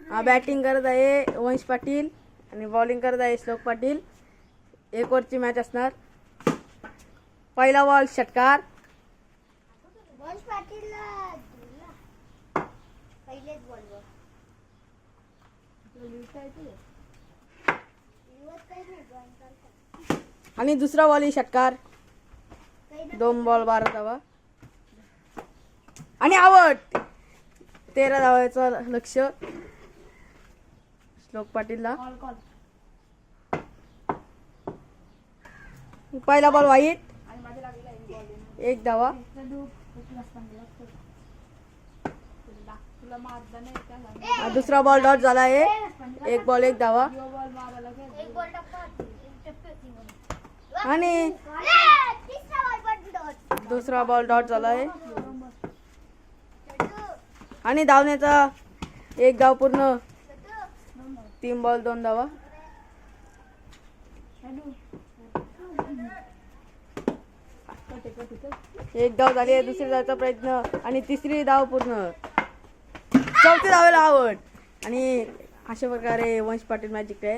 Batting करत आहे वंश पाटील आणि बॉलिंग करत आहे श्लोक पाटील. 1 ओव्हरची मॅच असणार. पहिला बॉल षटकार. वंश पाटील पहिलेच बॉलवर आणि दुसरा बॉल ही षटकार. 2 बॉल 12 धावा आणि आउट. 13 धावाचं लक्ष श्लोक पाटीलला. पहिला बॉल वाईट. 1 धावा. दुसरा बॉल डॉट झाला आहे. 1 बॉल 1 धावा आणि दुसरा बॉल डॉट झाला आहे आणि धावण्याचा 1 धाव पूर्ण. 3 बॉल 2 धावा. एक धाव झाली आहे. दुसरी धावचा प्रयत्न आणि तिसरी धाव पूर्ण. 4थी धावेला आउट आणि अशा प्रकारे वंश पाटील मॅच जिंकले आहेत.